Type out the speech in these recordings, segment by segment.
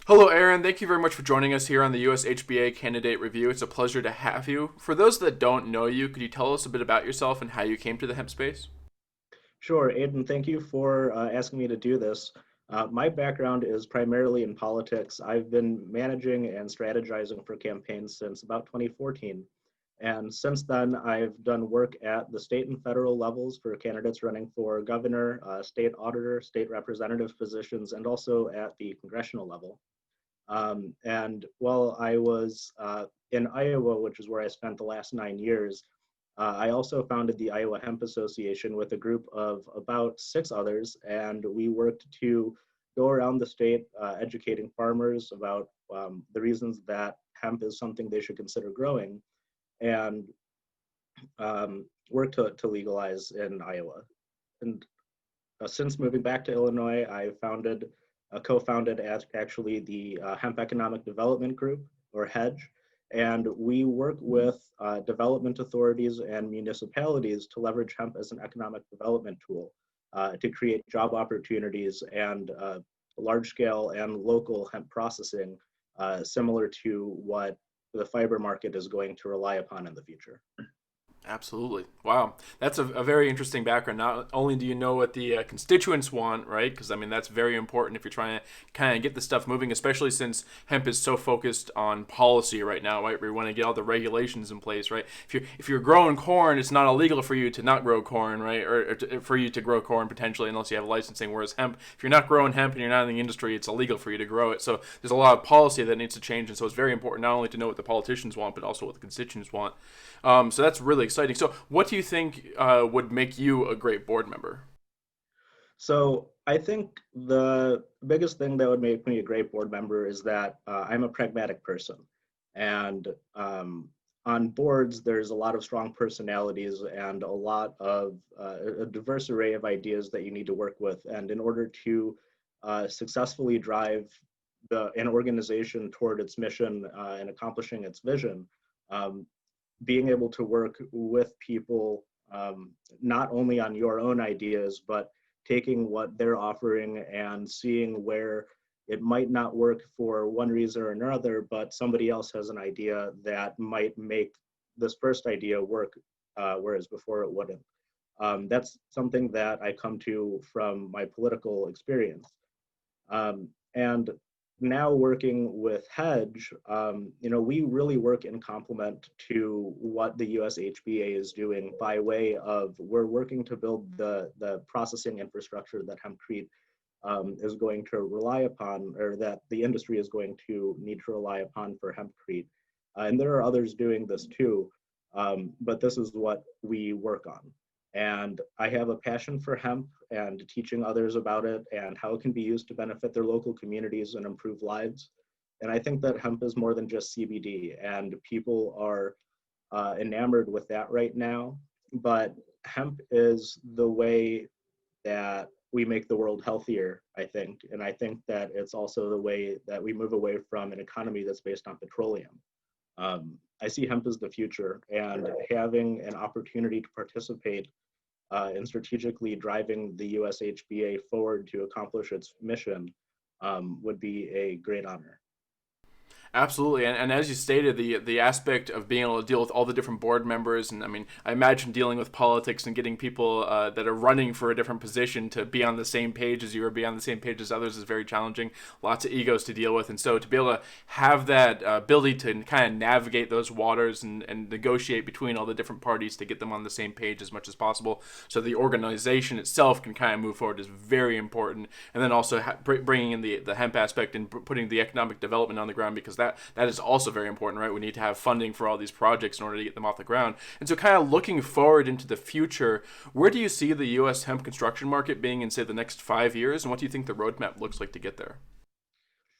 Hello, Aaron. Thank you very much for joining us here on the USHBA Candidate Review. It's a pleasure to have you. For those that don't know you, could you tell us a bit about yourself and how you came to the hemp space? Sure, Aiden, thank you for asking me to do this. My background is primarily in politics. I've been managing and strategizing for campaigns since about 2014. And since then, I've done work at the state and federal levels for candidates running for governor, state auditor, state representative positions, and also at the congressional level. And while I was in Iowa, which is where I spent the last 9 years, I also founded the Iowa Hemp Association with a group of about six others, and we worked to go around the state educating farmers about the reasons that hemp is something they should consider growing and work to legalize in Iowa. And since moving back to Illinois, I co-founded actually the Hemp Economic Development Group, or HEDG, and we work with development authorities and municipalities to leverage hemp as an economic development tool to create job opportunities and large-scale and local hemp processing, similar to what the fiber market is going to rely upon in the future. Absolutely. Wow. That's a very interesting background. Not only do you know what the constituents want, right? Because, I mean, that's very important if you're trying to kind of get the stuff moving, especially since hemp is so focused on policy right now, right? We want to get all the regulations in place, right? If you're growing corn, it's not illegal for you to not grow corn, right? Or for you to grow corn potentially, unless you have licensing. Whereas hemp, if you're not growing hemp and you're not in the industry, it's illegal for you to grow it. So there's a lot of policy that needs to change. And so it's very important not only to know what the politicians want, but also what the constituents want. So that's really exciting. So, what do you think would make you a great board member? So I think the biggest thing that would make me a great board member is that I'm a pragmatic person. And on boards, there's a lot of strong personalities and a lot of a diverse array of ideas that you need to work with. And in order to successfully drive an organization toward its mission and accomplishing its vision, um, being able to work with people not only on your own ideas, but taking what they're offering and seeing where it might not work for one reason or another, but somebody else has an idea that might make this first idea work, whereas before it wouldn't. That's something that I come to from my political experience. And now working with Hedge, we really work in complement to what the USHBA is doing by way of we're working to build the processing infrastructure that hempcrete is going to rely upon, or that the industry is going to need to rely upon for hempcrete. And there are others doing this too, but this is what we work on. And I have a passion for hemp and teaching others about it and how it can be used to benefit their local communities and improve lives. And I think that hemp is more than just CBD, and people are enamored with that right now. But hemp is the way that we make the world healthier, I think. And I think that it's also the way that we move away from an economy that's based on petroleum. I see hemp as the future, and having an opportunity to participate in strategically driving the USHBA forward to accomplish its mission would be a great honor. Absolutely, and as you stated, the aspect of being able to deal with all the different board members, and I mean, I imagine dealing with politics and getting people that are running for a different position to be on the same page as you or be on the same page as others is very challenging. Lots of egos to deal with, and so to be able to have that ability to kind of navigate those waters and negotiate between all the different parties to get them on the same page as much as possible, so the organization itself can kind of move forward is very important. And then also bringing in the hemp aspect and putting the economic development on the ground, because that is also very important, right? We need to have funding for all these projects in order to get them off the ground. And so, kind of looking forward into the future, where do you see the U.S. hemp construction market being in, say, the next 5 years, and what do you think the roadmap looks like to get there?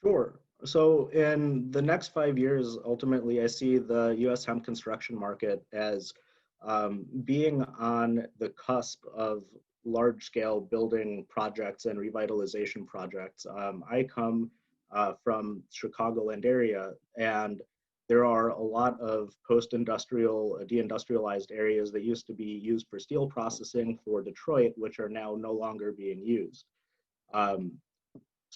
Sure. So in the next 5 years, ultimately, I see the U.S. hemp construction market as being on the cusp of large-scale building projects and revitalization projects. I come from Chicagoland area, and there are a lot of post-industrial, deindustrialized areas that used to be used for steel processing for Detroit, which are now no longer being used. Um,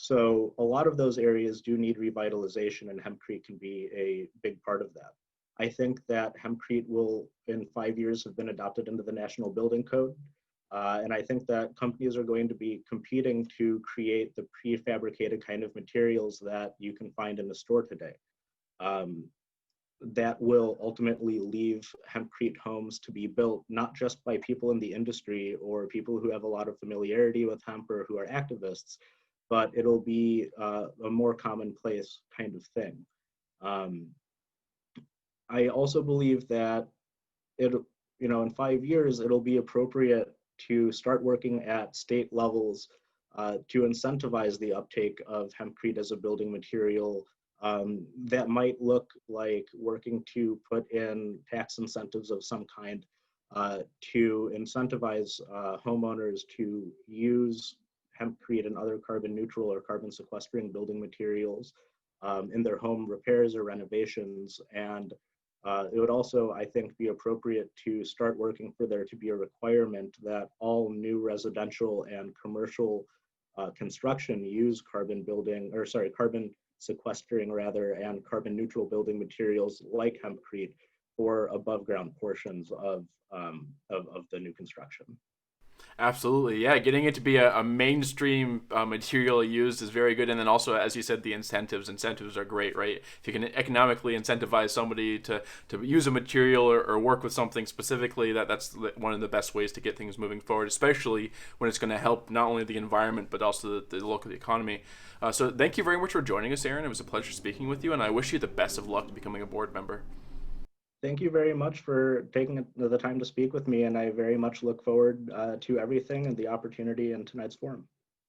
So a lot of those areas do need revitalization, and hempcrete can be a big part of that. I think that hempcrete will, in 5 years, have been adopted into the National Building Code. And I think that companies are going to be competing to create the prefabricated kind of materials that you can find in the store today. Um, that will ultimately leave hempcrete homes to be built not just by people in the industry or people who have a lot of familiarity with hemp or who are activists, but it'll be a more commonplace kind of thing. Um, I also believe that it, in 5 years, it'll be appropriate to start working at state levels to incentivize the uptake of hempcrete as a building material. That might look like working to put in tax incentives of some kind to incentivize homeowners to use hempcrete and other carbon neutral or carbon sequestering building materials in their home repairs or renovations. And it would also, I think, be appropriate to start working for there to be a requirement that all new residential and commercial construction use carbon sequestering rather, and carbon neutral building materials like hempcrete for above ground portions of the new construction. Absolutely, yeah. Getting it to be a mainstream material used is very good, and then also, as you said, the incentives are great, right? If you can economically incentivize somebody to use a material or work with something specifically, that's one of the best ways to get things moving forward, especially when it's going to help not only the environment but also the local economy. So thank you very much for joining us, Aaron. It was a pleasure speaking with you, and I wish you the best of luck becoming a board member. Thank you very much for taking the time to speak with me, and I very much look forward to everything and the opportunity in tonight's forum.